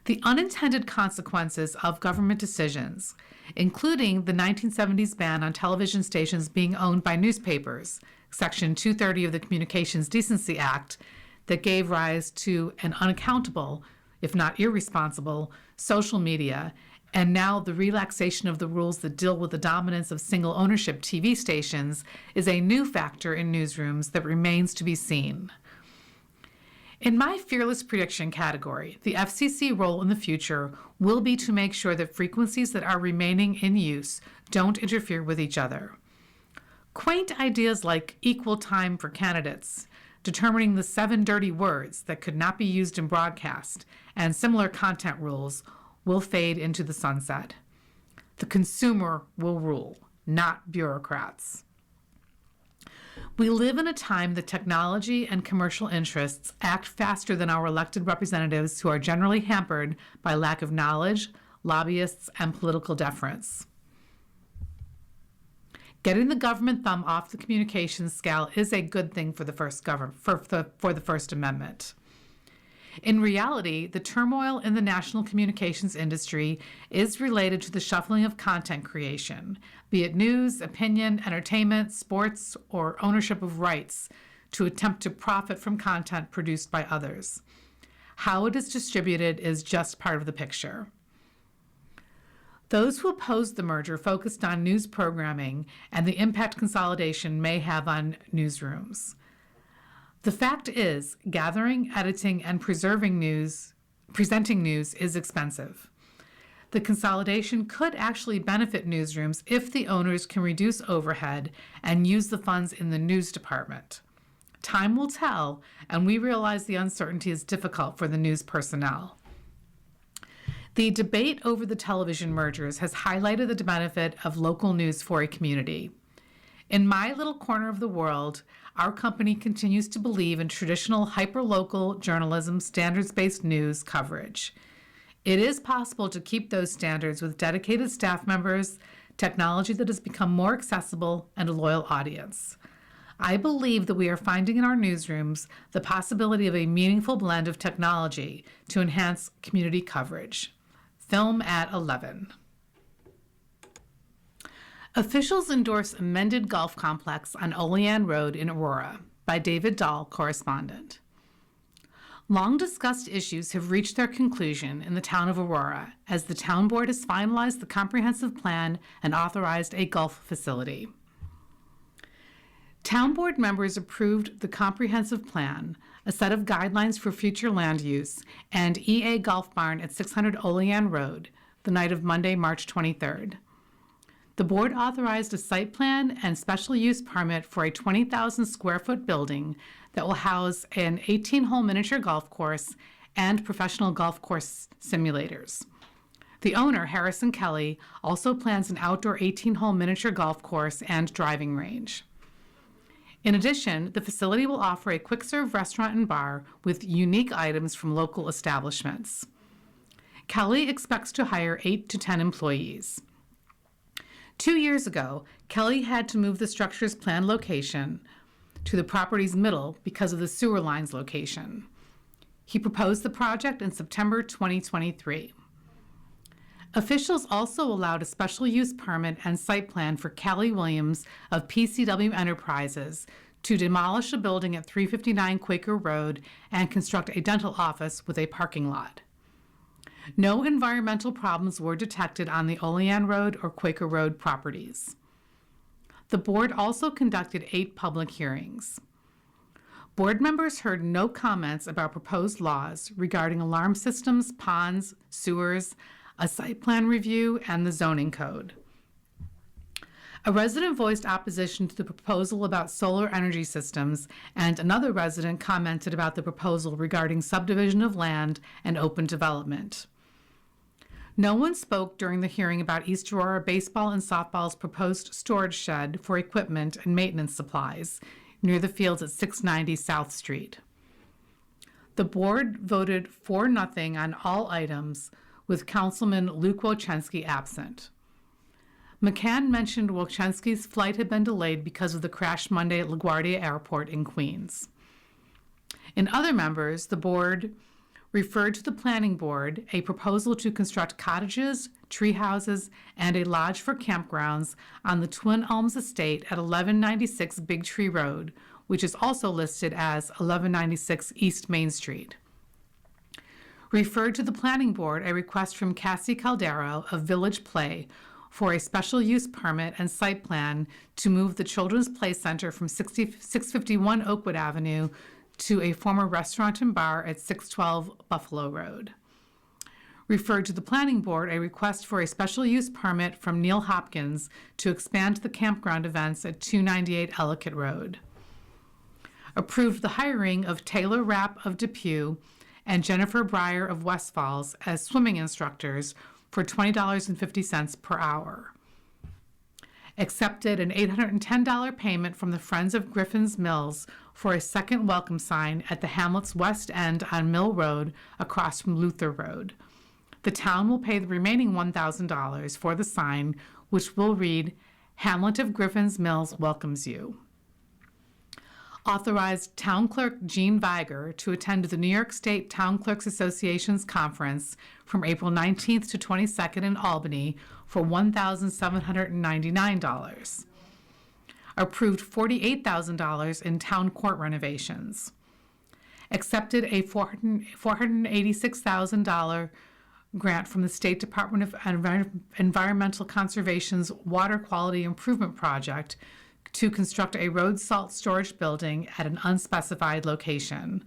The unintended consequences of government decisions, including the 1970s ban on television stations being owned by newspapers, Section 230 of the Communications Decency Act, that gave rise to an unaccountable, if not irresponsible, social media, and now the relaxation of the rules that deal with the dominance of single ownership TV stations, is a new factor in newsrooms that remains to be seen. In my fearless prediction category, the FCC role in the future will be to make sure that frequencies that are remaining in use don't interfere with each other. Quaint ideas like equal time for candidates, determining the 7 dirty words that could not be used in broadcast, and similar content rules will fade into the sunset. The consumer will rule, not bureaucrats. We live in a time that technology and commercial interests act faster than our elected representatives, who are generally hampered by lack of knowledge, lobbyists, and political deference. Getting the government thumb off the communications scale is a good thing for the First Amendment. In reality, the turmoil in the national communications industry is related to the shuffling of content creation, be it news, opinion, entertainment, sports, or ownership of rights, to attempt to profit from content produced by others. How it is distributed is just part of the picture. Those who opposed the merger focused on news programming and the impact consolidation may have on newsrooms. The fact is, gathering, editing, and presenting news is expensive. The consolidation could actually benefit newsrooms if the owners can reduce overhead and use the funds in the news department. Time will tell, and we realize the uncertainty is difficult for the news personnel. The debate over the television mergers has highlighted the benefit of local news for a community. In my little corner of the world, our company continues to believe in traditional hyperlocal journalism, standards-based news coverage. It is possible to keep those standards with dedicated staff members, technology that has become more accessible, and a loyal audience. I believe that we are finding in our newsrooms the possibility of a meaningful blend of technology to enhance community coverage. Film at 11. Officials endorse amended golf complex on Olean Road in Aurora, by David Dahl, correspondent. Long-discussed issues have reached their conclusion in the town of Aurora, as the town board has finalized the comprehensive plan and authorized a golf facility. Town board members approved the comprehensive plan, a set of guidelines for future land use, and EA Golf Barn at 600 Olean Road, the night of Monday, March 23rd. The board authorized a site plan and special use permit for a 20,000 square foot building that will house an 18-hole miniature golf course and professional golf course simulators. The owner, Harrison Kelly, also plans an outdoor 18-hole miniature golf course and driving range. In addition, the facility will offer a quick-serve restaurant and bar with unique items from local establishments. Kelly expects to hire 8 to 10 employees. 2 years ago, Kelly had to move the structure's planned location to the property's middle because of the sewer line's location. He proposed the project in September 2023. Officials also allowed a special use permit and site plan for Callie Williams of PCW Enterprises to demolish a building at 359 Quaker Road and construct a dental office with a parking lot. No environmental problems were detected on the Olean Road or Quaker Road properties. The board also conducted 8 public hearings. Board members heard no comments about proposed laws regarding alarm systems, ponds, sewers, a site plan review, and the zoning code. A resident voiced opposition to the proposal about solar energy systems, and another resident commented about the proposal regarding subdivision of land and open development. No one spoke during the hearing about East Aurora Baseball and Softball's proposed storage shed for equipment and maintenance supplies near the fields at 690 South Street. The board voted 4-0 on all items, with Councilman Luke Wojczenski absent. McCann mentioned Wojczenski's flight had been delayed because of the crash Monday at LaGuardia Airport in Queens. In other members, the board referred to the planning board a proposal to construct cottages, tree houses, and a lodge for campgrounds on the Twin Elms Estate at 1196 Big Tree Road, which is also listed as 1196 East Main Street. Referred to the planning board a request from Cassie Caldero of Village Play for a special use permit and site plan to move the Children's Play Center from 651 Oakwood Avenue to a former restaurant and bar at 612 Buffalo Road. Referred to the planning board a request for a special use permit from Neil Hopkins to expand the campground events at 298 Ellicott Road. Approved the hiring of Taylor Rapp of Depew and Jennifer Breyer of West Falls as swimming instructors for $20.50 per hour. Accepted an $810 payment from the Friends of Griffin's Mills for a second welcome sign at the Hamlet's West End on Mill Road across from Luther Road. The town will pay the remaining $1,000 for the sign, which will read, "Hamlet of Griffin's Mills welcomes you." Authorized Town Clerk Jean Viger to attend the New York State Town Clerks Association's conference from April 19th to 22nd in Albany for $1,799. Approved $48,000 in town court renovations. Accepted a $486,000 grant from the State Department of Environmental Conservation's Water Quality Improvement Project to construct a road salt storage building at an unspecified location.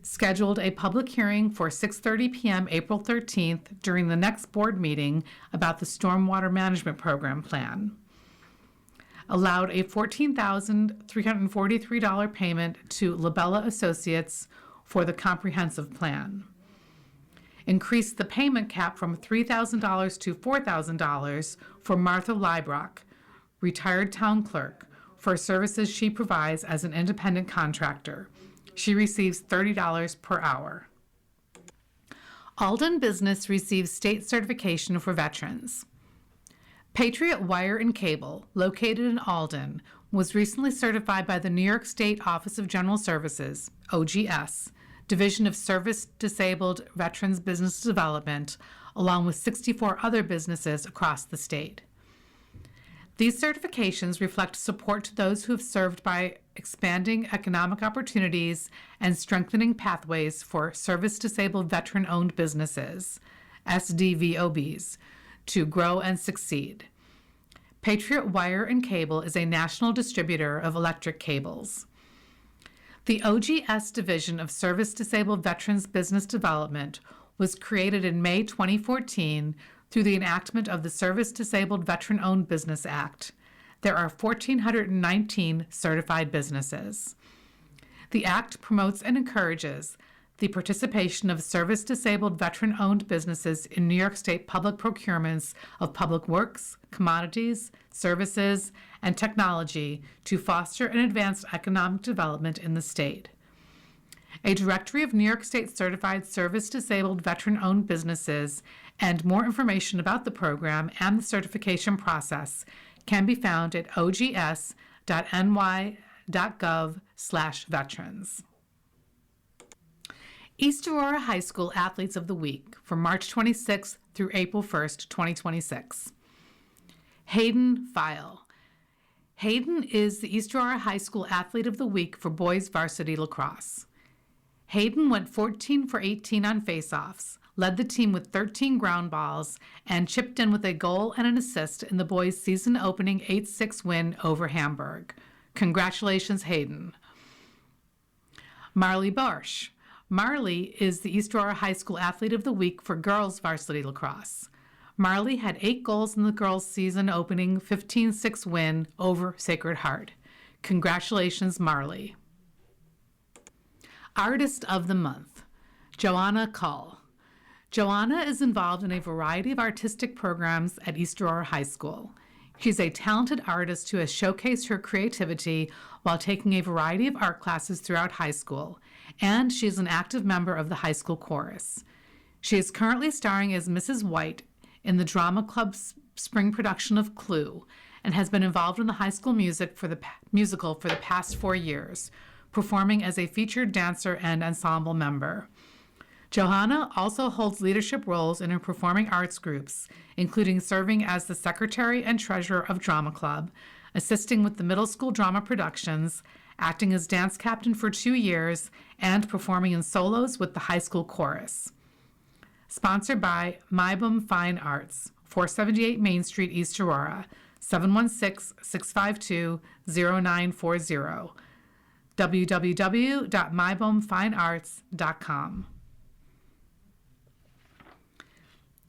Scheduled a public hearing for 6:30 p.m. April 13th during the next board meeting about the Stormwater Management Program plan. Allowed a $14,343 payment to Labella Associates for the comprehensive plan. Increased the payment cap from $3,000 to $4,000 for Martha Leibrock, retired town clerk, for services she provides as an independent contractor. She receives $30 per hour. Alden Business receives state certification for veterans. Patriot Wire and Cable, located in Alden, was recently certified by the New York State Office of General Services, OGS, Division of Service Disabled Veterans Business Development, along with 64 other businesses across the state. These certifications reflect support to those who have served by expanding economic opportunities and strengthening pathways for service-disabled veteran-owned businesses, SDVOBs, to grow and succeed. Patriot Wire and Cable is a national distributor of electric cables. The OGS Division of Service Disabled Veterans Business Development was created in May 2014 through the enactment of the Service Disabled Veteran-Owned Business Act. There are 1,419 certified businesses. The Act promotes and encourages the participation of service-disabled veteran-owned businesses in New York State public procurements of public works, commodities, services, and technology to foster and advance economic development in the state. A directory of New York State certified service-disabled veteran-owned businesses and more information about the program and the certification process can be found at ogs.ny.gov/veterans. East Aurora High School Athletes of the Week from March 26th through April 1st, 2026. Hayden File. Hayden is the East Aurora High School Athlete of the Week for boys varsity lacrosse. Hayden went 14 for 18 on faceoffs, led the team with 13 ground balls, and chipped in with a goal and an assist in the boys' season-opening 8-6 win over Hamburg. Congratulations, Hayden. Marley Barsh. Marley is the East Aurora High School Athlete of the Week for girls varsity lacrosse. Marley had 8 goals in the girls' season-opening 15-6 win over Sacred Heart. Congratulations, Marley. Artist of the Month, Joanna Cull. Joanna is involved in a variety of artistic programs at East Aurora High School. She's a talented artist who has showcased her creativity while taking a variety of art classes throughout high school, and she is an active member of the high school chorus. She is currently starring as Mrs. White in the Drama Club's spring production of Clue and has been involved in the high school musical for the past 4 years, performing as a featured dancer and ensemble member. Johanna also holds leadership roles in her performing arts groups, including serving as the secretary and treasurer of Drama Club, assisting with the middle school drama productions, acting as dance captain for 2 years, and performing in solos with the high school chorus. Sponsored by Mybum Fine Arts, 478 Main Street, East Aurora, 716-652-0940, www.mybumfinearts.com.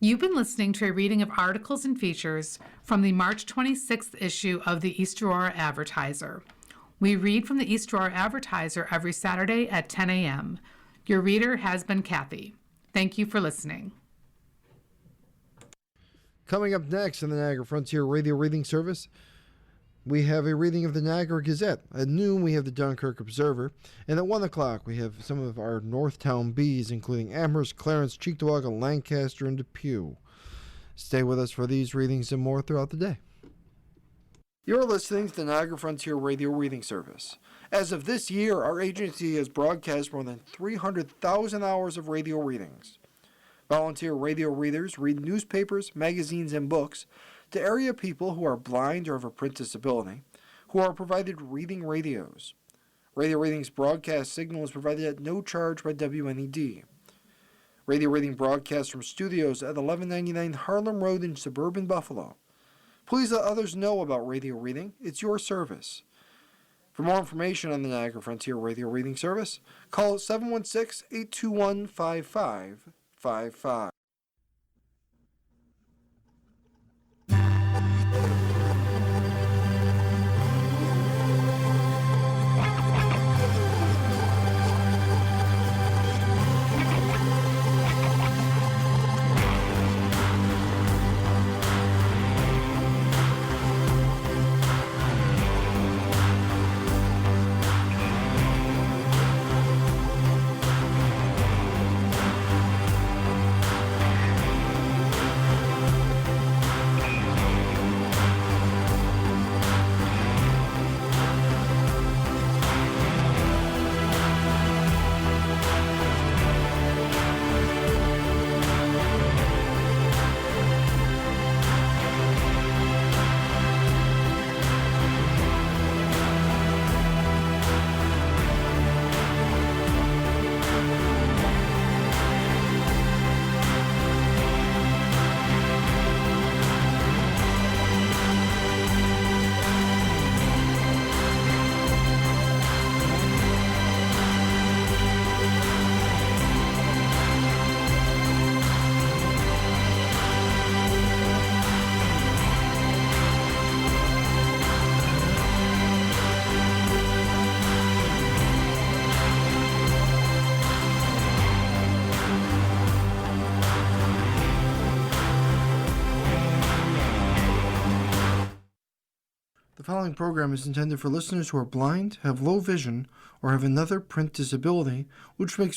You've been listening to a reading of articles and features from the March 26th issue of the East Aurora Advertiser. We read from the East Aurora Advertiser every Saturday at 10 a.m. Your reader has been Kathy. Thank you for listening. Coming up next on the Niagara Frontier Radio Reading Service, we have a reading of the Niagara Gazette. At noon, we have the Dunkirk Observer. And at 1 o'clock, we have some of our Northtown Bees, including Amherst, Clarence, Cheektowaga, Lancaster, and Depew. Stay with us for these readings and more throughout the day. You're listening to the Niagara Frontier Radio Reading Service. As of this year, our agency has broadcast more than 300,000 hours of radio readings. Volunteer radio readers read newspapers, magazines, and books to area people who are blind or have a print disability, who are provided reading radios. Radio Reading's broadcast signal is provided at no charge by WNED. Radio Reading broadcasts from studios at 1199 Harlem Road in suburban Buffalo. Please let others know about Radio Reading. It's your service. For more information on the Niagara Frontier Radio Reading Service, call 716-821-5555. following program is intended for listeners who are blind, have low vision, or have another print disability, which makes